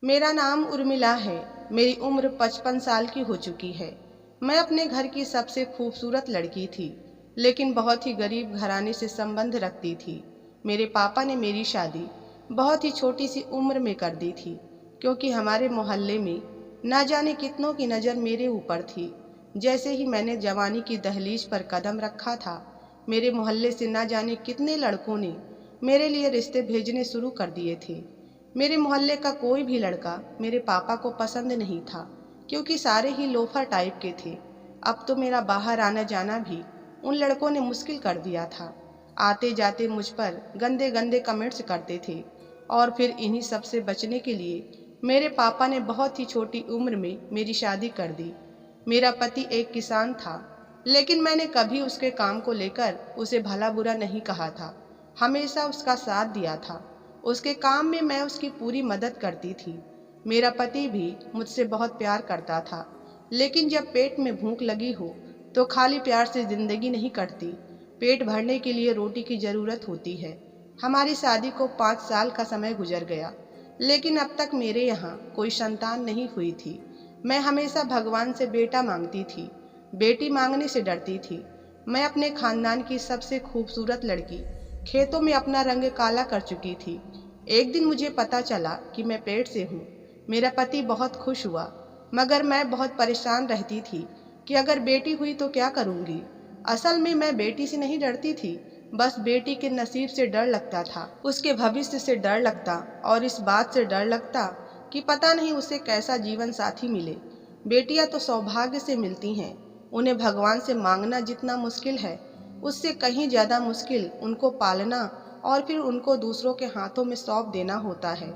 मेरा नाम उर्मिला है। मेरी उम्र 55 साल की हो चुकी है। मैं अपने घर की सबसे खूबसूरत लड़की थी, लेकिन बहुत ही गरीब घराने से संबंध रखती थी। मेरे पापा ने मेरी शादी बहुत ही छोटी सी उम्र में कर दी थी, क्योंकि हमारे मोहल्ले में ना जाने कितनों की नज़र मेरे ऊपर थी। जैसे ही मैंने जवानी की दहलीज पर कदम रखा था, मेरे मोहल्ले से ना जाने कितने लड़कों ने मेरे लिए रिश्ते भेजने शुरू कर दिए थे। मेरे मोहल्ले का कोई भी लड़का मेरे पापा को पसंद नहीं था, क्योंकि सारे ही लोफर टाइप के थे। अब तो मेरा बाहर आना जाना भी उन लड़कों ने मुश्किल कर दिया था। आते जाते मुझ पर गंदे गंदे कमेंट्स करते थे, और फिर इन्हीं सब से बचने के लिए मेरे पापा ने बहुत ही छोटी उम्र में मेरी शादी कर दी। मेरा पति एक किसान था, लेकिन मैंने कभी उसके काम को लेकर उसे भला बुरा नहीं कहा था। हमेशा उसका साथ दिया था। उसके काम में मैं उसकी पूरी मदद करती थी। मेरा पति भी मुझसे बहुत प्यार करता था, लेकिन जब पेट में भूख लगी हो तो खाली प्यार से जिंदगी नहीं कटती। पेट भरने के लिए रोटी की ज़रूरत होती है। हमारी शादी को 5 साल का समय गुजर गया, लेकिन अब तक मेरे यहाँ कोई संतान नहीं हुई थी। मैं हमेशा भगवान से बेटा मांगती थी, बेटी मांगने से डरती थी। मैं अपने खानदान की सबसे खूबसूरत लड़की खेतों में अपना रंग काला कर चुकी थी। एक दिन मुझे पता चला कि मैं पेट से हूँ। मेरा पति बहुत खुश हुआ, मगर मैं बहुत परेशान रहती थी कि अगर बेटी हुई तो क्या करूँगी। असल में मैं बेटी से नहीं डरती थी, बस बेटी के नसीब से डर लगता था, उसके भविष्य से डर लगता, और इस बात से डर लगता कि पता नहीं उसे कैसा जीवन साथी मिले। बेटियां तो सौभाग्य से मिलती हैं, उन्हें भगवान से मांगना जितना मुश्किल है, उससे कहीं ज़्यादा मुश्किल उनको पालना और फिर उनको दूसरों के हाथों में सौंप देना होता है।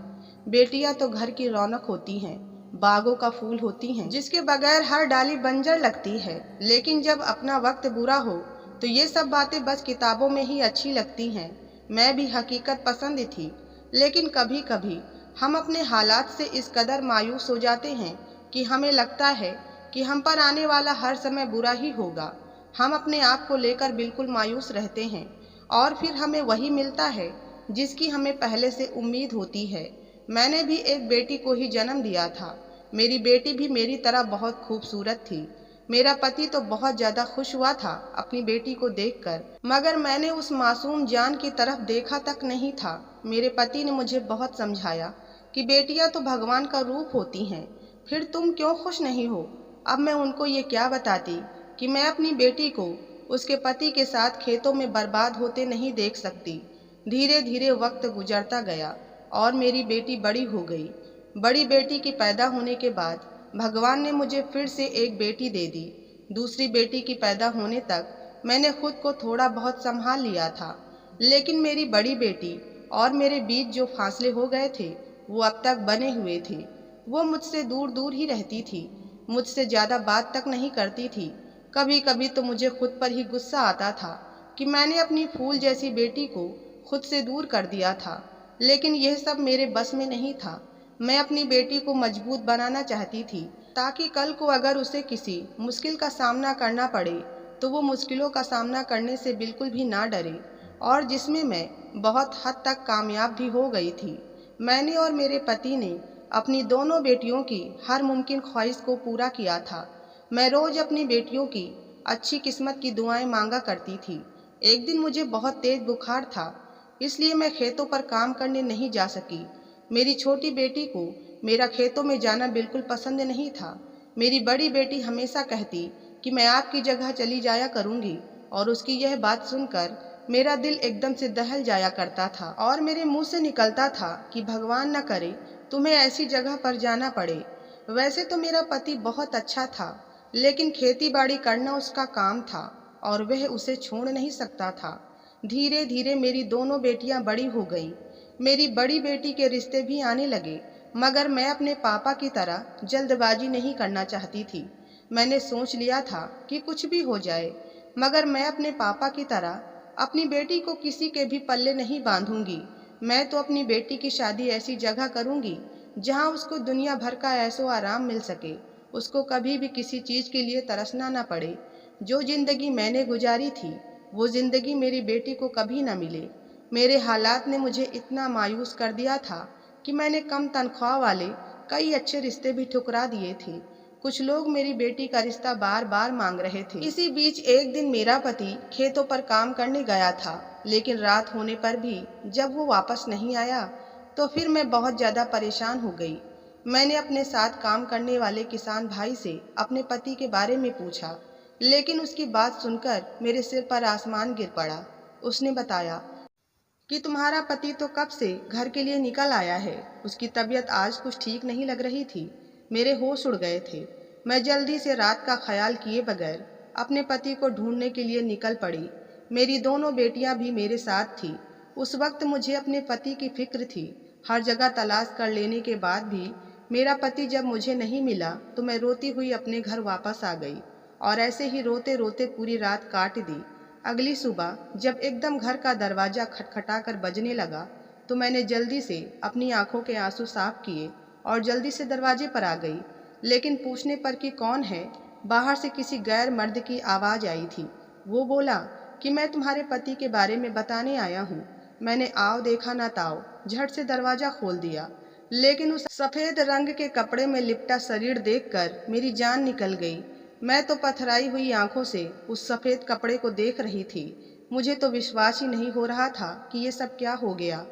बेटियां तो घर की रौनक होती हैं, बागों का फूल होती हैं, जिसके बगैर हर डाली बंजर लगती है। लेकिन जब अपना वक्त बुरा हो तो ये सब बातें बस किताबों में ही अच्छी लगती हैं। मैं भी हकीकत पसंद थी, लेकिन कभी कभी हम अपने हालात से इस कदर मायूस हो जाते हैं कि हमें लगता है कि हम पर आने वाला हर समय बुरा ही होगा। हम अपने आप को लेकर बिल्कुल मायूस रहते हैं, और फिर हमें वही मिलता है जिसकी हमें पहले से उम्मीद होती है। मैंने भी एक बेटी को ही जन्म दिया था। मेरी बेटी भी मेरी तरह बहुत खूबसूरत थी। मेरा पति तो बहुत ज़्यादा खुश हुआ था अपनी बेटी को देखकर, मगर मैंने उस मासूम जान की तरफ देखा तक नहीं था। मेरे पति ने मुझे बहुत समझाया कि बेटियां तो भगवान का रूप होती हैं, फिर तुम क्यों खुश नहीं हो। अब मैं उनको ये क्या बताती कि मैं अपनी बेटी को उसके पति के साथ खेतों में बर्बाद होते नहीं देख सकती। धीरे धीरे वक्त गुजरता गया और मेरी बेटी बड़ी हो गई। बड़ी बेटी की पैदा होने के बाद भगवान ने मुझे फिर से एक बेटी दे दी। दूसरी बेटी की पैदा होने तक मैंने खुद को थोड़ा बहुत संभाल लिया था, लेकिन मेरी बड़ी बेटी और मेरे बीच जो फासले हो गए थे वो अब तक बने हुए थे। वो मुझसे दूर दूर ही रहती थी, मुझसे ज़्यादा बात तक नहीं करती थी। कभी कभी तो मुझे खुद पर ही गुस्सा आता था कि मैंने अपनी फूल जैसी बेटी को खुद से दूर कर दिया था, लेकिन यह सब मेरे बस में नहीं था। मैं अपनी बेटी को मजबूत बनाना चाहती थी, ताकि कल को अगर उसे किसी मुश्किल का सामना करना पड़े तो वो मुश्किलों का सामना करने से बिल्कुल भी ना डरे, और जिसमें मैं बहुत हद तक कामयाब भी हो गई थी। मैंने और मेरे पति ने अपनी दोनों बेटियों की हर मुमकिन ख्वाहिश को पूरा किया था। मैं रोज अपनी बेटियों की अच्छी किस्मत की दुआएं मांगा करती थी। एक दिन मुझे बहुत तेज बुखार था, इसलिए मैं खेतों पर काम करने नहीं जा सकी। मेरी छोटी बेटी को मेरा खेतों में जाना बिल्कुल पसंद नहीं था। मेरी बड़ी बेटी हमेशा कहती कि मैं आपकी जगह चली जाया करूंगी, और उसकी यह बात सुनकर मेरा दिल एकदम से दहल जाया करता था, और मेरे मुंह से निकलता था कि भगवान न करे तुम्हें ऐसी जगह पर जाना पड़े। वैसे तो मेरा पति बहुत अच्छा था, लेकिन खेती बाड़ी करना उसका काम था और वह उसे छोड़ नहीं सकता था। धीरे धीरे मेरी दोनों बेटियां बड़ी हो गईं। मेरी बड़ी बेटी के रिश्ते भी आने लगे, मगर मैं अपने पापा की तरह जल्दबाजी नहीं करना चाहती थी। मैंने सोच लिया था कि कुछ भी हो जाए, मगर मैं अपने पापा की तरह अपनी बेटी को किसी के भी पल्ले नहीं बांधूंगी। मैं तो अपनी बेटी की शादी ऐसी जगह करूंगी जहां उसको दुनिया भर का ऐशो आराम मिल सके, उसको कभी भी किसी चीज़ के लिए तरसना ना पड़े। जो जिंदगी मैंने गुजारी थी वो जिंदगी मेरी बेटी को कभी ना मिले। मेरे हालात ने मुझे इतना मायूस कर दिया था कि मैंने कम तनख्वाह वाले कई अच्छे रिश्ते भी ठुकरा दिए थे। कुछ लोग मेरी बेटी का रिश्ता बार बार मांग रहे थे। इसी बीच एक दिन मेरा पति खेतों पर काम करने गया था, लेकिन रात होने पर भी जब वो वापस नहीं आया तो फिर मैं बहुत ज़्यादा परेशान हो गई। मैंने अपने साथ काम करने वाले किसान भाई से अपने पति के बारे में पूछा, लेकिन उसकी बात सुनकर मेरे सिर पर आसमान गिर पड़ा। उसने बताया कि तुम्हारा पति तो कब से घर के लिए निकल आया है, उसकी तबीयत आज कुछ ठीक नहीं लग रही थी। मेरे होश उड़ गए थे। मैं जल्दी से रात का ख्याल किए बगैर अपने पति को ढूंढने के लिए निकल पड़ी। मेरी दोनों बेटियां भी मेरे साथ थी। उस वक्त मुझे अपने पति की फिक्र थी। हर जगह तलाश कर लेने के बाद भी मेरा पति जब मुझे नहीं मिला तो मैं रोती हुई अपने घर वापस आ गई और ऐसे ही रोते रोते पूरी रात काट दी। अगली सुबह जब एकदम घर का दरवाजा खटखटाकर बजने लगा तो मैंने जल्दी से अपनी आंखों के आंसू साफ किए और जल्दी से दरवाजे पर आ गई। लेकिन पूछने पर कि कौन है, बाहर से किसी गैर मर्द की आवाज़ आई थी। वो बोला कि मैं तुम्हारे पति के बारे में बताने आया हूँ। मैंने आओ देखा ना ताओ, झट से दरवाज़ा खोल दिया, लेकिन उस सफ़ेद रंग के कपड़े में लिपटा शरीर देखकर मेरी जान निकल गई। मैं तो पथराई हुई आंखों से उस सफ़ेद कपड़े को देख रही थी। मुझे तो विश्वास ही नहीं हो रहा था कि ये सब क्या हो गया।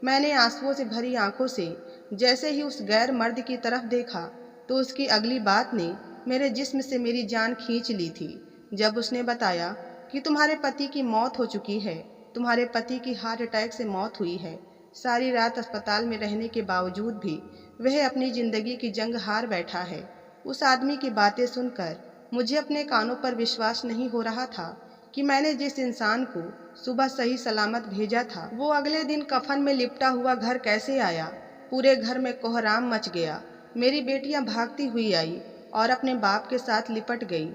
मैंने आंसुओं से भरी आंखों से जैसे ही उस गैर मर्द की तरफ देखा तो उसकी अगली बात ने मेरे जिस्म से मेरी जान खींच ली थी। जब उसने बताया कि तुम्हारे पति की मौत हो चुकी है, तुम्हारे पति की हार्ट अटैक से मौत हुई है। सारी रात अस्पताल में रहने के बावजूद भी वह अपनी ज़िंदगी की जंग हार बैठा है। उस आदमी की बातें सुनकर मुझे अपने कानों पर विश्वास नहीं हो रहा था कि मैंने जिस इंसान को सुबह सही सलामत भेजा था वो अगले दिन कफन में लिपटा हुआ घर कैसे आया। पूरे घर में कोहराम मच गया। मेरी बेटियां भागती हुई आई और अपने बाप के साथ लिपट गई।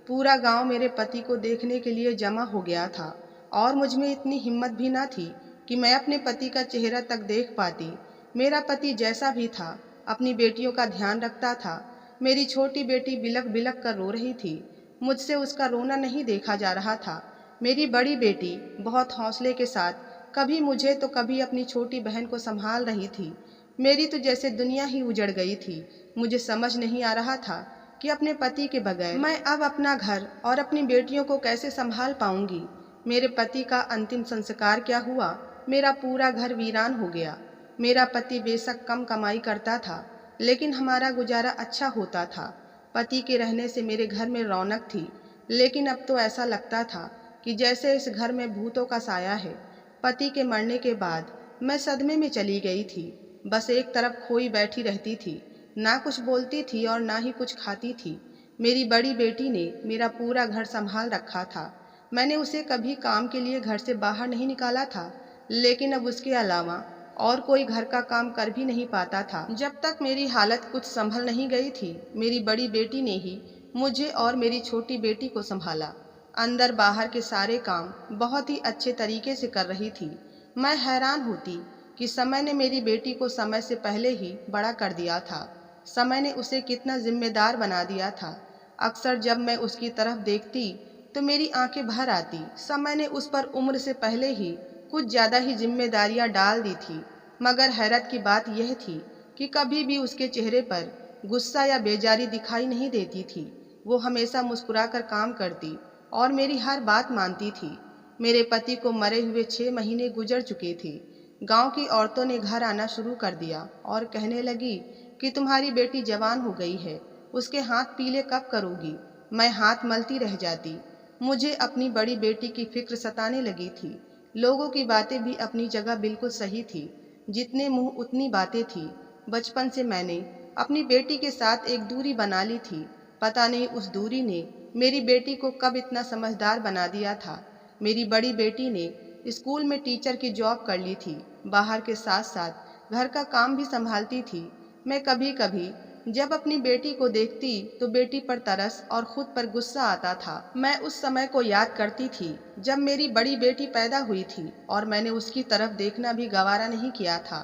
पूरा गांव मेरे पति को देखने के लिए जमा हो गया था और मुझ में इतनी हिम्मत भी ना थी कि मैं अपने पति का चेहरा तक देख पाती। मेरा पति जैसा भी था अपनी बेटियों का ध्यान रखता था। मेरी छोटी बेटी बिलख बिलख कर रो रही थी। मुझसे उसका रोना नहीं देखा जा रहा था। मेरी बड़ी बेटी बहुत हौसले के साथ कभी मुझे तो कभी अपनी छोटी बहन को संभाल रही थी। मेरी तो जैसे दुनिया ही उजड़ गई थी। मुझे समझ नहीं आ रहा था कि अपने पति के बगैर मैं अब अपना घर और अपनी बेटियों को कैसे संभाल पाऊंगी। मेरे पति का अंतिम संस्कार क्या हुआ, मेरा पूरा घर वीरान हो गया। मेरा पति बेशक कम कमाई करता था, लेकिन हमारा गुजारा अच्छा होता था। पति के रहने से मेरे घर में रौनक थी, लेकिन अब तो ऐसा लगता था कि जैसे इस घर में भूतों का साया है। पति के मरने के बाद मैं सदमे में चली गई थी। बस एक तरफ खोई बैठी रहती थी, ना कुछ बोलती थी और ना ही कुछ खाती थी। मेरी बड़ी बेटी ने मेरा पूरा घर संभाल रखा था। मैंने उसे कभी काम के लिए घर से बाहर नहीं निकाला था, लेकिन अब उसके अलावा और कोई घर का काम कर भी नहीं पाता था। जब तक मेरी हालत कुछ संभल नहीं गई थी, मेरी बड़ी बेटी ने ही मुझे और मेरी छोटी बेटी को संभाला। अंदर बाहर के सारे काम बहुत ही अच्छे तरीके से कर रही थी। मैं हैरान होती कि समय ने मेरी बेटी को समय से पहले ही बड़ा कर दिया था। समय ने उसे कितना जिम्मेदार बना दिया था। अक्सर जब मैं उसकी तरफ देखती तो मेरी आंखें भर आती। समय ने उस पर उम्र से पहले ही कुछ ज़्यादा ही जिम्मेदारियां डाल दी थी। मगर हैरत की बात यह थी कि कभी भी उसके चेहरे पर गुस्सा या बेजारी दिखाई नहीं देती थी। वो हमेशा मुस्कुराकर काम करती और मेरी हर बात मानती थी। मेरे पति को मरे हुए 6 महीने गुजर चुके थे। गांव की औरतों ने घर आना शुरू कर दिया और कहने लगी कि तुम्हारी बेटी जवान हो गई है, उसके हाथ पीले कब करोगी। मैं हाथ मलती रह जाती। मुझे अपनी बड़ी बेटी की फिक्र सताने लगी थी। लोगों की बातें भी अपनी जगह बिल्कुल सही थी। जितने मुंह उतनी बातें थी। बचपन से मैंने अपनी बेटी के साथ एक दूरी बना ली थी। पता नहीं उस दूरी ने मेरी बेटी को कब इतना समझदार बना दिया था। मेरी बड़ी बेटी ने स्कूल में टीचर की जॉब कर ली थी। बाहर के साथ साथ घर का काम भी संभालती थी। मैं कभी कभी जब अपनी बेटी को देखती तो बेटी पर तरस और खुद पर गुस्सा आता था। मैं उस समय को याद करती थी जब मेरी बड़ी बेटी पैदा हुई थी और मैंने उसकी तरफ देखना भी गवारा नहीं किया था,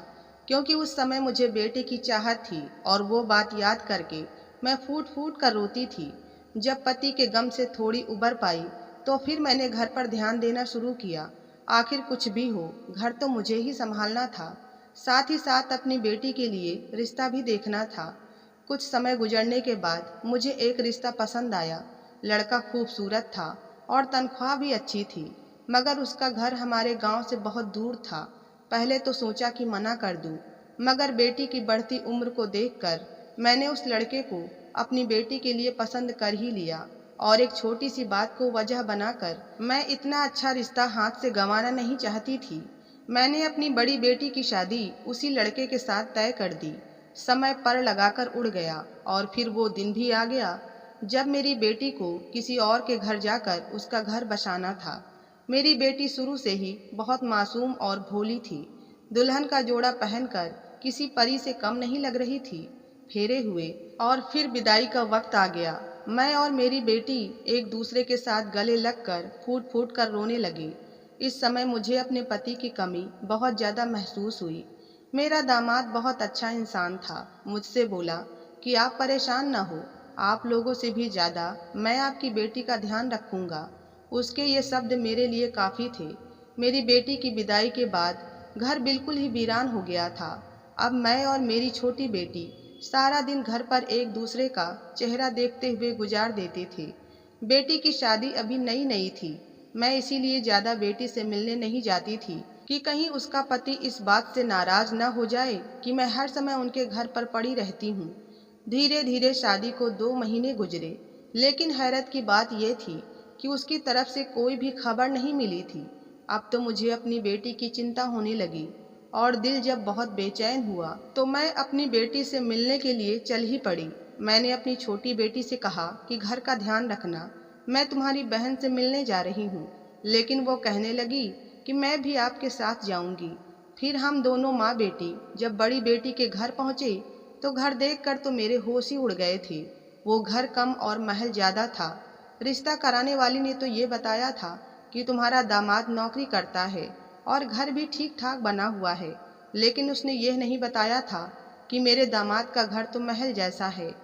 क्योंकि उस समय मुझे बेटे की चाहत थी और वो बात याद करके मैं फूट फूट कर रोती थी। जब पति के गम से थोड़ी उबर पाई तो फिर मैंने घर पर ध्यान देना शुरू किया। आखिर कुछ भी हो, घर तो मुझे ही संभालना था। साथ ही साथ अपनी बेटी के लिए रिश्ता भी देखना था। कुछ समय गुजरने के बाद मुझे एक रिश्ता पसंद आया। लड़का खूबसूरत था और तनख्वाह भी अच्छी थी, मगर उसका घर हमारे गांव से बहुत दूर था। पहले तो सोचा कि मना कर दूं, मगर बेटी की बढ़ती उम्र को देखकर मैंने उस लड़के को अपनी बेटी के लिए पसंद कर ही लिया। और एक छोटी सी बात को वजह बनाकर मैं इतना अच्छा रिश्ता हाथ से गंवाना नहीं चाहती थी। मैंने अपनी बड़ी बेटी की शादी उसी लड़के के साथ तय कर दी। समय पर लगाकर उड़ गया और फिर वो दिन भी आ गया जब मेरी बेटी को किसी और के घर जाकर उसका घर बसाना था। मेरी बेटी शुरू से ही बहुत मासूम और भोली थी। दुल्हन का जोड़ा पहनकर किसी परी से कम नहीं लग रही थी। फेरे हुए और फिर विदाई का वक्त आ गया। मैं और मेरी बेटी एक दूसरे के साथ गले लगकर फूट फूट कर रोने लगे। इस समय मुझे अपने पति की कमी बहुत ज़्यादा महसूस हुई। मेरा दामाद बहुत अच्छा इंसान था। मुझसे बोला कि आप परेशान न हो, आप लोगों से भी ज़्यादा मैं आपकी बेटी का ध्यान रखूंगा। उसके ये शब्द मेरे लिए काफ़ी थे। मेरी बेटी की विदाई के बाद घर बिल्कुल ही वीरान हो गया था। अब मैं और मेरी छोटी बेटी सारा दिन घर पर एक दूसरे का चेहरा देखते हुए गुजार देते थे। बेटी की शादी अभी नई नई थी। मैं इसीलिए ज़्यादा बेटी से मिलने नहीं जाती थी कि कहीं उसका पति इस बात से नाराज न हो जाए कि मैं हर समय उनके घर पर पड़ी रहती हूँ। धीरे धीरे शादी को 2 महीने गुजरे, लेकिन हैरत की बात यह थी कि उसकी तरफ से कोई भी खबर नहीं मिली थी। अब तो मुझे अपनी बेटी की चिंता होने लगी और दिल जब बहुत बेचैन हुआ तो मैं अपनी बेटी से मिलने के लिए चल ही पड़ी। मैंने अपनी छोटी बेटी से कहा कि घर का ध्यान रखना, मैं तुम्हारी बहन से मिलने जा रही हूँ। लेकिन वो कहने लगी कि मैं भी आपके साथ जाऊंगी। फिर हम दोनों माँ बेटी जब बड़ी बेटी के घर पहुँचे तो घर देखकर तो मेरे होश ही उड़ गए थे। वो घर कम और महल ज़्यादा था। रिश्ता कराने वाली ने तो ये बताया था कि तुम्हारा दामाद नौकरी करता है और घर भी ठीक ठाक बना हुआ है, लेकिन उसने यह नहीं बताया था कि मेरे दामाद का घर तो महल जैसा है।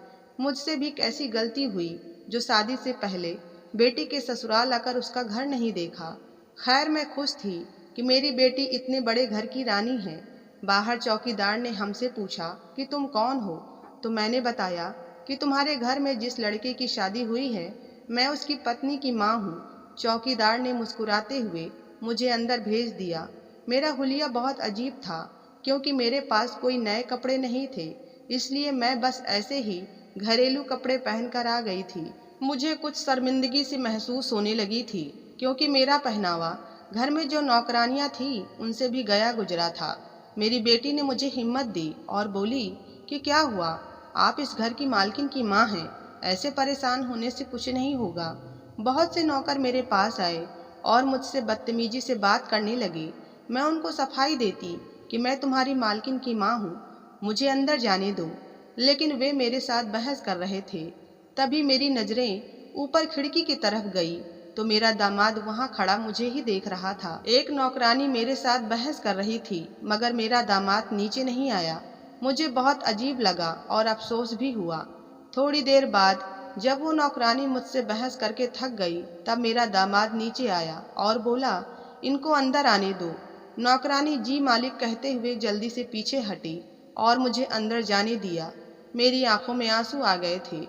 मुझसे भी कैसी गलती हुई जो शादी से पहले बेटी के ससुराल आकर उसका घर नहीं देखा। खैर मैं खुश थी कि मेरी बेटी इतने बड़े घर की रानी है। बाहर चौकीदार ने हमसे पूछा कि तुम कौन हो, तो मैंने बताया कि तुम्हारे घर में जिस लड़के की शादी हुई है मैं उसकी पत्नी की माँ हूँ। चौकीदार ने मुस्कुराते हुए मुझे अंदर भेज दिया। मेरा हुलिया बहुत अजीब था क्योंकि मेरे पास कोई नए कपड़े नहीं थे, इसलिए मैं बस ऐसे ही घरेलू कपड़े पहनकर आ गई थी। मुझे कुछ शर्मिंदगी सी महसूस होने लगी थी क्योंकि मेरा पहनावा घर में जो नौकरानियां थीं उनसे भी गया गुजरा था। मेरी बेटी ने मुझे हिम्मत दी और बोली कि क्या हुआ, आप इस घर की मालकिन की माँ हैं, ऐसे परेशान होने से कुछ नहीं होगा। बहुत से नौकर मेरे पास आए और मुझसे बदतमीजी से बात करने लगे। मैं उनको सफाई देती कि मैं तुम्हारी मालकिन की माँ हूँ, मुझे अंदर जाने दो, लेकिन वे मेरे साथ बहस कर रहे थे। तभी मेरी नजरें ऊपर खिड़की की तरफ गई तो मेरा दामाद वहां खड़ा मुझे ही देख रहा था। एक नौकरानी मेरे साथ बहस कर रही थी, मगर मेरा दामाद नीचे नहीं आया। मुझे बहुत अजीब लगा और अफसोस भी हुआ। थोड़ी देर बाद जब वो नौकरानी मुझसे बहस करके थक गई तब मेरा दामाद नीचे आया और बोला, इनको अंदर आने दो। नौकरानी जी मालिक कहते हुए जल्दी से पीछे हटी और मुझे अंदर जाने दिया। मेरी आंखों में आंसू आ गए थे।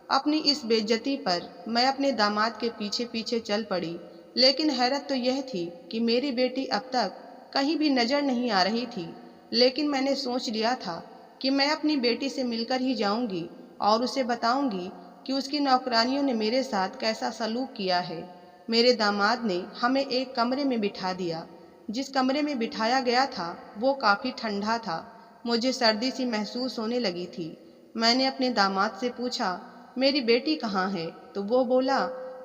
अपनी इस बेइज्जती पर मैं अपने दामाद के पीछे पीछे चल पड़ी, लेकिन हैरत तो यह थी कि मेरी बेटी अब तक कहीं भी नजर नहीं आ रही थी। लेकिन मैंने सोच लिया था कि मैं अपनी बेटी से मिलकर ही जाऊंगी और उसे बताऊंगी कि उसकी नौकरानियों ने मेरे साथ कैसा सलूक किया है। मेरे दामाद ने हमें एक कमरे में बिठा दिया। जिस कमरे में बिठाया गया था वो काफ़ी ठंडा था। मुझे सर्दी सी महसूस होने लगी थी। मैंने अपने दामाद से पूछा, मेरी बेटी कहाँ है? तो वो बोला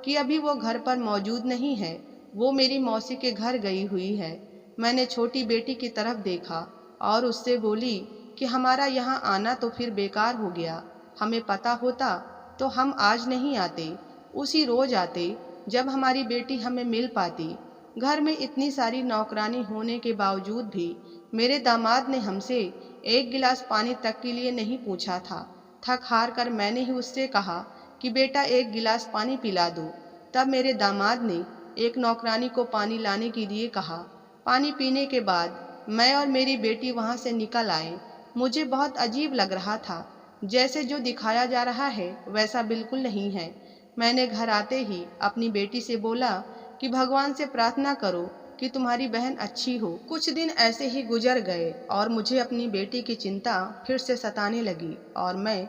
कि अभी वो घर पर मौजूद नहीं है, वो मेरी मौसी के घर गई हुई है। मैंने छोटी बेटी की तरफ देखा और उससे बोली कि हमारा यहाँ आना तो फिर बेकार हो गया। हमें पता होता तो हम आज नहीं आते, उसी रोज आते जब हमारी बेटी हमें मिल पाती। घर में इतनी सारी नौकरानी होने के बावजूद भी मेरे दामाद ने हमसे एक गिलास पानी तक के लिए नहीं पूछा था। थक हार कर मैंने ही उससे कहा कि बेटा एक गिलास पानी पिला दो। तब मेरे दामाद ने एक नौकरानी को पानी लाने के लिए कहा। पानी पीने के बाद मैं और मेरी बेटी वहाँ से निकल आए। मुझे बहुत अजीब लग रहा था, जैसे जो दिखाया जा रहा है वैसा बिल्कुल नहीं है। मैंने घर आते ही अपनी बेटी से बोला कि भगवान से प्रार्थना करो कि तुम्हारी बहन अच्छी हो। कुछ दिन ऐसे ही गुजर गए और मुझे अपनी बेटी की चिंता फिर से सताने लगी और मैं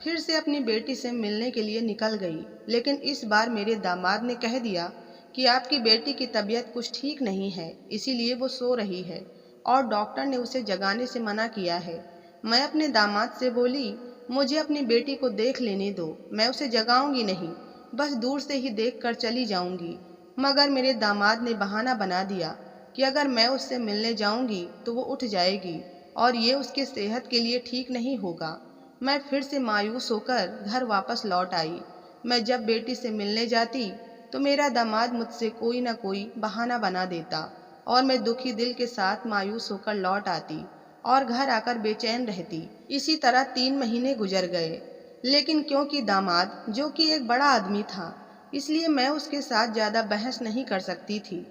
फिर से अपनी बेटी से मिलने के लिए निकल गई। लेकिन इस बार मेरे दामाद ने कह दिया कि आपकी बेटी की तबीयत कुछ ठीक नहीं है, इसीलिए वो सो रही है और डॉक्टर ने उसे जगाने से मना किया है। मैं अपने दामाद से बोली, मुझे अपनी बेटी को देख लेने दो, मैं उसे जगाऊंगी नहीं, बस दूर से ही देख कर चली जाऊंगी। मगर मेरे दामाद ने बहाना बना दिया कि अगर मैं उससे मिलने जाऊंगी तो वो उठ जाएगी और ये उसके सेहत के लिए ठीक नहीं होगा। मैं फिर से मायूस होकर घर वापस लौट आई। मैं जब बेटी से मिलने जाती तो मेरा दामाद मुझसे कोई न कोई बहाना बना देता और मैं दुखी दिल के साथ मायूस होकर लौट आती और घर आकर बेचैन रहती। इसी तरह 3 महीने गुजर गए। लेकिन क्योंकि दामाद जो कि एक बड़ा आदमी था, इसलिए मैं उसके साथ ज़्यादा बहस नहीं कर सकती थी।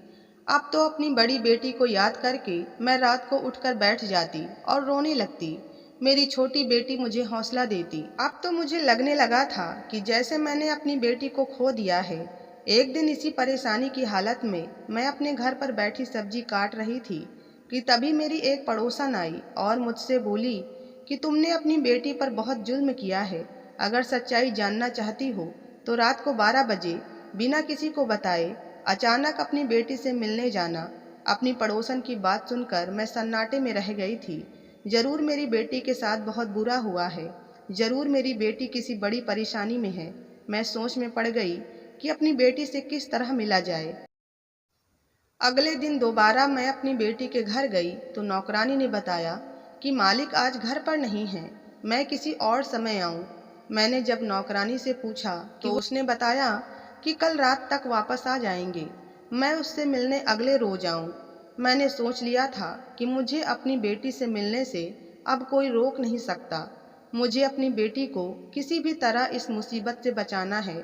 अब तो अपनी बड़ी बेटी को याद करके मैं रात को उठकर बैठ जाती और रोने लगती। मेरी छोटी बेटी मुझे हौसला देती। अब तो मुझे लगने लगा था कि जैसे मैंने अपनी बेटी को खो दिया है। एक दिन इसी परेशानी की हालत में मैं अपने घर पर बैठी सब्जी काट रही थी कि तभी मेरी एक पड़ोसन आई और मुझसे बोली कि तुमने अपनी बेटी पर बहुत जुल्म किया है। अगर सच्चाई जानना चाहती हो तो रात को 12 बजे बिना किसी को बताए अचानक अपनी बेटी से मिलने जाना। अपनी पड़ोसन की बात सुनकर मैं सन्नाटे में रह गई थी। जरूर मेरी बेटी के साथ बहुत बुरा हुआ है, जरूर मेरी बेटी किसी बड़ी परेशानी में है। मैं सोच में पड़ गई कि अपनी बेटी से किस तरह मिला जाए। अगले दिन दोबारा मैं अपनी बेटी के घर गई तो नौकरानी ने बताया कि मालिक आज घर पर नहीं है, मैं किसी और समय आऊं। मैंने जब नौकरानी से पूछा तो उसने बताया कि कल रात तक वापस आ जाएंगे, मैं उससे मिलने अगले रोज आऊं। मैंने सोच लिया था कि मुझे अपनी बेटी से मिलने से अब कोई रोक नहीं सकता। मुझे अपनी बेटी को किसी भी तरह इस मुसीबत से बचाना है।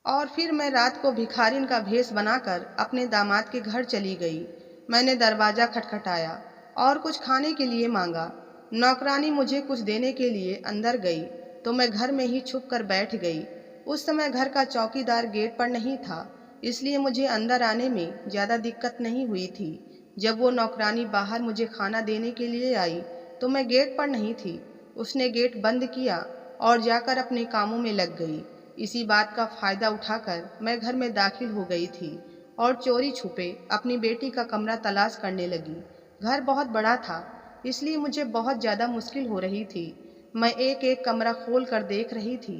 और फिर मैं रात को भिखारिन का भेष बनाकर अपने दामाद के घर चली गई। मैंने दरवाज़ा खटखटाया और कुछ खाने के लिए मांगा। नौकरानी मुझे कुछ देने के लिए अंदर गई तो मैं घर में ही छुप कर बैठ गई। उस समय घर का चौकीदार गेट पर नहीं था, इसलिए मुझे अंदर आने में ज़्यादा दिक्कत नहीं हुई थी। जब वो नौकरानी बाहर मुझे खाना देने के लिए आई तो मैं गेट पर नहीं थी। उसने गेट बंद किया और जाकर अपने कामों में लग गई। इसी बात का फायदा उठाकर मैं घर में दाखिल हो गई थी और चोरी छुपे अपनी बेटी का कमरा तलाश करने लगी। घर बहुत बड़ा था, इसलिए मुझे बहुत ज़्यादा मुश्किल हो रही थी। मैं एक एक कमरा खोल कर देख रही थी।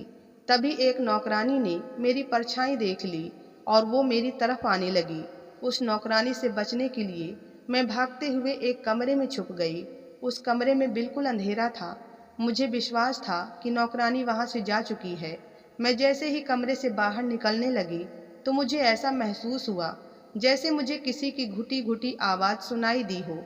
तभी एक नौकरानी ने मेरी परछाई देख ली और वो मेरी तरफ आने लगी। उस नौकरानी से बचने के लिए मैं भागते हुए एक कमरे में छुप गई। उस कमरे में बिल्कुल अंधेरा था। मुझे विश्वास था कि नौकरानी वहाँ से जा चुकी है। मैं जैसे ही कमरे से बाहर निकलने लगी तो मुझे ऐसा महसूस हुआ जैसे मुझे किसी की घुटी घुटी आवाज़ सुनाई दी हो।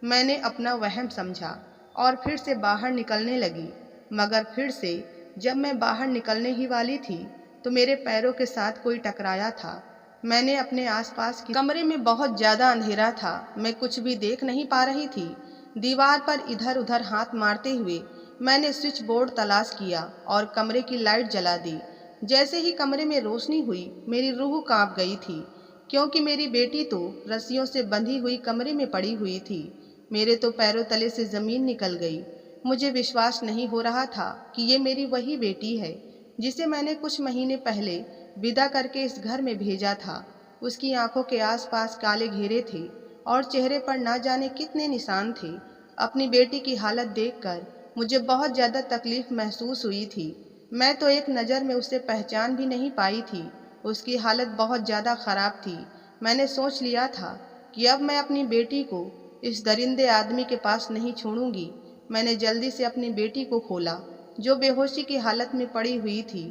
मैंने अपना वहम समझा और फिर से बाहर निकलने लगी। मगर फिर से जब मैं बाहर निकलने ही वाली थी तो मेरे पैरों के साथ कोई टकराया था। मैंने अपने आसपास की कमरे में बहुत ज़्यादा अंधेरा था, मैं कुछ भी देख नहीं पा रही थी। दीवार पर इधर उधर हाथ मारते हुए मैंने स्विच बोर्ड तलाश किया और कमरे की लाइट जला दी। जैसे ही कमरे में रोशनी हुई मेरी रूह कांप गई थी, क्योंकि मेरी बेटी तो रस्सियों से बंधी हुई कमरे में पड़ी हुई थी। मेरे तो पैरों तले से ज़मीन निकल गई। मुझे विश्वास नहीं हो रहा था कि ये मेरी वही बेटी है जिसे मैंने कुछ महीने पहले विदा करके इस घर में भेजा था। उसकी आंखों के आसपास काले घेरे थे और चेहरे पर ना जाने कितने निशान थे। अपनी बेटी की हालत देखकर मुझे बहुत ज़्यादा तकलीफ महसूस हुई थी। मैं तो एक नज़र में उसे पहचान भी नहीं पाई थी। उसकी हालत बहुत ज़्यादा ख़राब थी। मैंने सोच लिया था कि अब मैं अपनी बेटी को इस दरिंदे आदमी के पास नहीं छोड़ूंगी। मैंने जल्दी से अपनी बेटी को खोला जो बेहोशी की हालत में पड़ी हुई थी।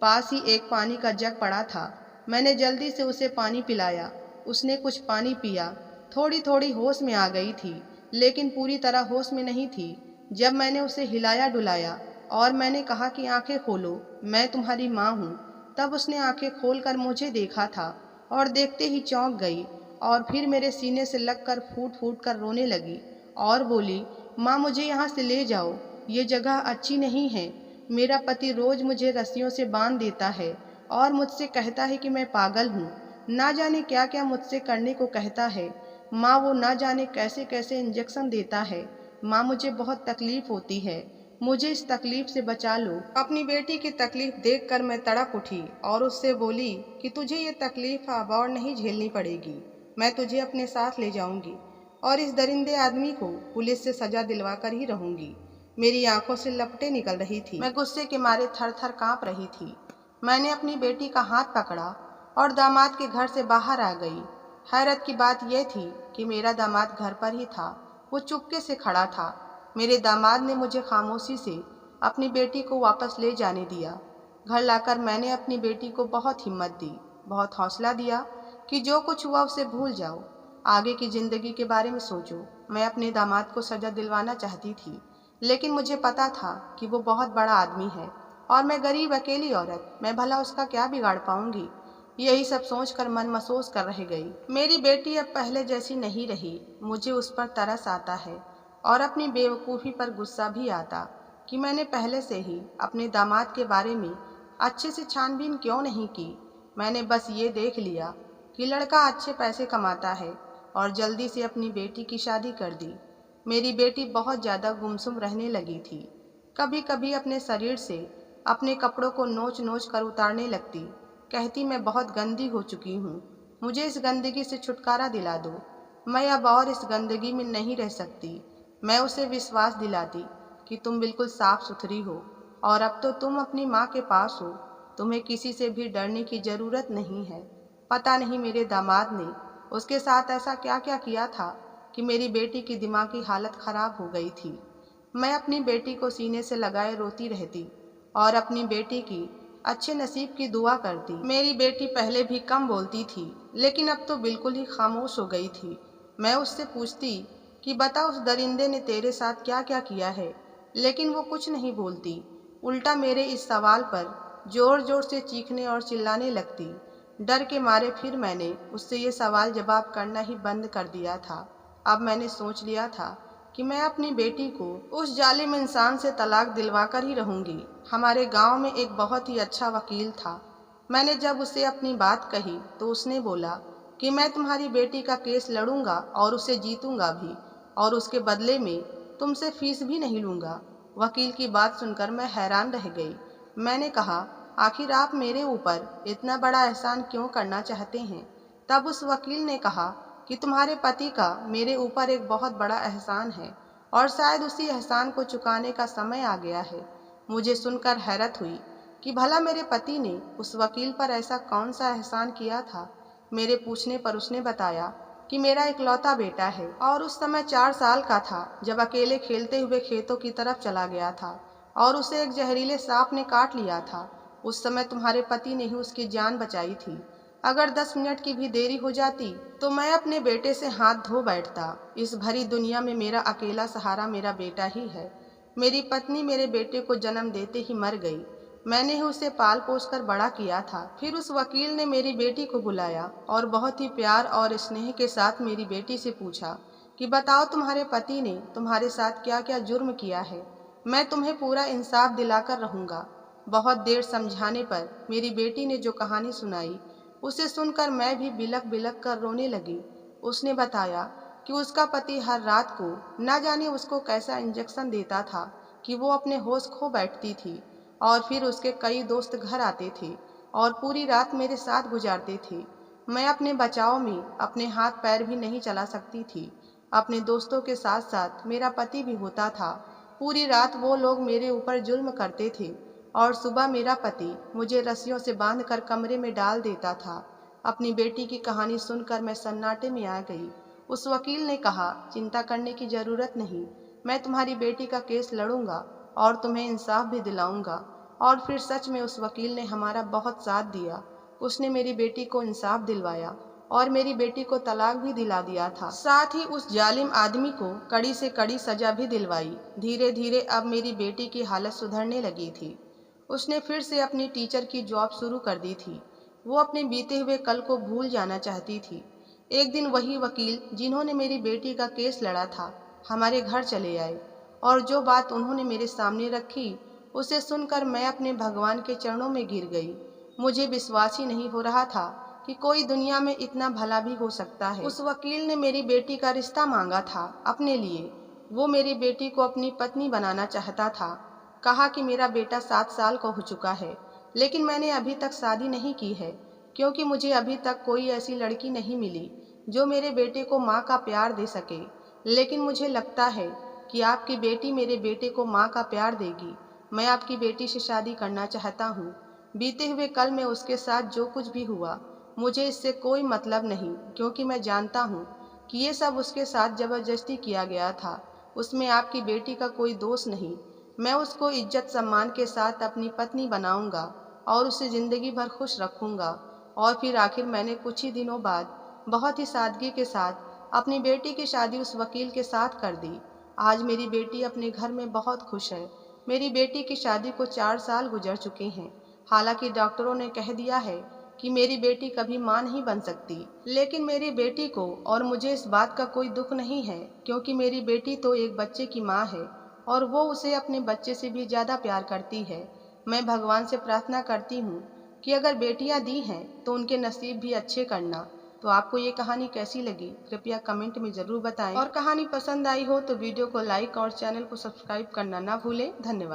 पास ही एक पानी का जग पड़ा था। मैंने जल्दी से उसे पानी पिलाया। उसने कुछ पानी पिया। थोड़ी थोड़ी होश में आ गई थी, लेकिन पूरी तरह होश में नहीं थी। जब मैंने उसे हिलाया डुलाया और मैंने कहा कि आंखें खोलो, मैं तुम्हारी माँ हूँ, तब उसने आंखें खोलकर मुझे देखा था और देखते ही चौंक गई और फिर मेरे सीने से लगकर फूट फूट कर रोने लगी और बोली, माँ मुझे यहाँ से ले जाओ, ये जगह अच्छी नहीं है। मेरा पति रोज मुझे रस्सियों से बांध देता है और मुझसे कहता है कि मैं पागल हूँ। ना जाने क्या क्या मुझसे करने को कहता है। माँ वो ना जाने कैसे कैसे इंजेक्शन देता है। माँ मुझे बहुत तकलीफ होती है, मुझे इस तकलीफ से बचा लो। अपनी बेटी की तकलीफ देखकर मैं तड़प उठी और उससे बोली कि तुझे ये तकलीफ अब और नहीं झेलनी पड़ेगी। मैं तुझे अपने साथ ले जाऊंगी और इस दरिंदे आदमी को पुलिस से सजा दिलवा कर ही रहूंगी। मेरी आंखों से लपटें निकल रही थी। मैं गुस्से के मारे थर थर कांप रही थी। मैंने अपनी बेटी का हाथ पकड़ा और दामाद के घर से बाहर आ गई। हैरत की बात यह थी कि मेरा दामाद घर पर ही था। वो चुपके से खड़ा था। मेरे दामाद ने मुझे खामोशी से अपनी बेटी को वापस ले जाने दिया। घर लाकर मैंने अपनी बेटी को बहुत हिम्मत दी, बहुत हौसला दिया कि जो कुछ हुआ उसे भूल जाओ, आगे की जिंदगी के बारे में सोचो। मैं अपने दामाद को सजा दिलवाना चाहती थी, लेकिन मुझे पता था कि वो बहुत बड़ा आदमी है और मैं गरीब अकेली औरत, मैं भला उसका क्या बिगाड़ पाऊंगी। यही सब सोचकर मन महसूस कर रह गई। मेरी बेटी अब पहले जैसी नहीं रही। मुझे उस पर तरस आता है और अपनी बेवकूफ़ी पर गुस्सा भी आता कि मैंने पहले से ही अपने दामाद के बारे में अच्छे से छानबीन क्यों नहीं की। मैंने बस ये देख लिया कि लड़का अच्छे पैसे कमाता है और जल्दी से अपनी बेटी की शादी कर दी। मेरी बेटी बहुत ज़्यादा गुमसुम रहने लगी थी। कभी कभी अपने शरीर से अपने कपड़ों को नोच नोच कर उतारने लगती। कहती, मैं बहुत गंदी हो चुकी हूँ, मुझे इस गंदगी से छुटकारा दिला दो, मैं अब और इस गंदगी में नहीं रह सकती। मैं उसे विश्वास दिलाती कि तुम बिल्कुल साफ सुथरी हो और अब तो तुम अपनी माँ के पास हो, तुम्हें किसी से भी डरने की ज़रूरत नहीं है। पता नहीं मेरे दामाद ने उसके साथ ऐसा क्या क्या किया था कि मेरी बेटी की दिमागी हालत खराब हो गई थी। मैं अपनी बेटी को सीने से लगाए रोती रहती और अपनी बेटी की अच्छे नसीब की दुआ करती। मेरी बेटी पहले भी कम बोलती थी, लेकिन अब तो बिल्कुल ही खामोश हो गई थी। मैं उससे पूछती कि बता उस दरिंदे ने तेरे साथ क्या क्या किया है, लेकिन वो कुछ नहीं बोलती। उल्टा मेरे इस सवाल पर जोर जोर से चीखने और चिल्लाने लगती। डर के मारे फिर मैंने उससे ये सवाल जवाब करना ही बंद कर दिया था। अब मैंने सोच लिया था कि मैं अपनी बेटी को उस जालिम इंसान से तलाक दिलवा कर ही रहूंगी। हमारे गांव में एक बहुत ही अच्छा वकील था। मैंने जब उसे अपनी बात कही तो उसने बोला कि मैं तुम्हारी बेटी का केस लड़ूंगा और उसे जीतूंगा भी, और उसके बदले में तुमसे फीस भी नहीं लूंगा। वकील की बात सुनकर मैं हैरान रह गई। मैंने कहा, आखिर आप मेरे ऊपर इतना बड़ा एहसान क्यों करना चाहते हैं? तब उस वकील ने कहा कि तुम्हारे पति का मेरे ऊपर एक बहुत बड़ा एहसान है और शायद उसी एहसान को चुकाने का समय आ गया है। मुझे सुनकर हैरत हुई कि भला मेरे पति ने उस वकील पर ऐसा कौन सा एहसान किया था। मेरे पूछने पर उसने बताया कि मेरा इकलौता बेटा है और उस समय 4 साल का था जब अकेले खेलते हुए खेतों की तरफ चला गया था और उसे एक जहरीले सांप ने काट लिया था। उस समय तुम्हारे पति ने ही उसकी जान बचाई थी। अगर 10 मिनट की भी देरी हो जाती तो मैं अपने बेटे से हाथ धो बैठता। इस भरी दुनिया में मेरा अकेला सहारा मेरा बेटा ही है। मेरी पत्नी मेरे बेटे को जन्म देते ही मर गई। मैंने ही उसे पाल पोस कर बड़ा किया था। फिर उस वकील ने मेरी बेटी को बुलाया और बहुत ही प्यार और स्नेह के साथ मेरी बेटी से पूछा कि बताओ तुम्हारे पति ने तुम्हारे साथ क्या क्या जुर्म किया है, मैं तुम्हें पूरा इंसाफ दिलाकर रहूंगा। बहुत देर समझाने पर मेरी बेटी ने जो कहानी सुनाई उसे सुनकर मैं भी बिलक बिलक कर रोने लगी। उसने बताया कि उसका पति हर रात को न जाने उसको कैसा इंजेक्शन देता था कि वो अपने होश खो बैठती थी और फिर उसके कई दोस्त घर आते थे और पूरी रात मेरे साथ गुजारते थे। मैं अपने बचाव में अपने हाथ पैर भी नहीं चला सकती थी। अपने दोस्तों के साथ साथ मेरा पति भी होता था। पूरी रात वो लोग मेरे ऊपर जुल्म करते थे और सुबह मेरा पति मुझे रस्सियों से बांधकर कमरे में डाल देता था। अपनी बेटी की कहानी सुनकर मैं सन्नाटे में आ गई। उस वकील ने कहा, चिंता करने की जरूरत नहीं, मैं तुम्हारी बेटी का केस लड़ूंगा और तुम्हें इंसाफ भी दिलाऊंगा। और फिर सच में उस वकील ने हमारा बहुत साथ दिया। उसने मेरी बेटी को इंसाफ दिलवाया और मेरी बेटी को तलाक भी दिला दिया था। साथ ही उस जालिम आदमी को कड़ी से कड़ी सजा भी दिलवाई। धीरे धीरे अब मेरी बेटी की हालत सुधरने लगी थी। उसने फिर से अपनी टीचर की जॉब शुरू कर दी थी। वो अपने बीते हुए कल को भूल जाना चाहती थी। एक दिन वही वकील जिन्होंने मेरी बेटी का केस लड़ा था हमारे घर चले आए और जो बात उन्होंने मेरे सामने रखी उसे सुनकर मैं अपने भगवान के चरणों में गिर गई। मुझे विश्वास ही नहीं हो रहा था कि कोई दुनिया में इतना भला भी हो सकता है। उस वकील ने मेरी बेटी का रिश्ता मांगा था अपने लिए। वो मेरी बेटी को अपनी पत्नी बनाना चाहता था। कहा कि मेरा बेटा 7 साल का हो चुका है, लेकिन मैंने अभी तक शादी नहीं की है क्योंकि मुझे अभी तक कोई ऐसी लड़की नहीं मिली जो मेरे बेटे को माँ का प्यार दे सके। लेकिन मुझे लगता है कि आपकी बेटी मेरे बेटे को माँ का प्यार देगी। मैं आपकी बेटी से शादी करना चाहता हूँ। बीते हुए कल में उसके साथ जो कुछ भी हुआ मुझे इससे कोई मतलब नहीं, क्योंकि मैं जानता हूँ कि ये सब उसके साथ जबरदस्ती किया गया था। उसमें आपकी बेटी का कोई दोष नहीं। मैं उसको इज्जत सम्मान के साथ अपनी पत्नी बनाऊंगा और उसे ज़िंदगी भर खुश रखूंगा। और फिर आखिर मैंने कुछ ही दिनों बाद बहुत ही सादगी के साथ अपनी बेटी की शादी उस वकील के साथ कर दी। आज मेरी बेटी अपने घर में बहुत खुश है। मेरी बेटी की शादी को 4 साल गुजर चुके हैं। हालांकि डॉक्टरों ने कह दिया है कि मेरी बेटी कभी माँ नहीं बन सकती, लेकिन मेरी बेटी को और मुझे इस बात का कोई दुख नहीं है, क्योंकि मेरी बेटी तो एक बच्चे की माँ है और वो उसे अपने बच्चे से भी ज़्यादा प्यार करती है। मैं भगवान से प्रार्थना करती हूँ कि अगर बेटियाँ दी हैं तो उनके नसीब भी अच्छे करना। तो आपको ये कहानी कैसी लगी कृपया कमेंट में ज़रूर बताएं, और कहानी पसंद आई हो तो वीडियो को लाइक और चैनल को सब्सक्राइब करना ना भूलें। धन्यवाद।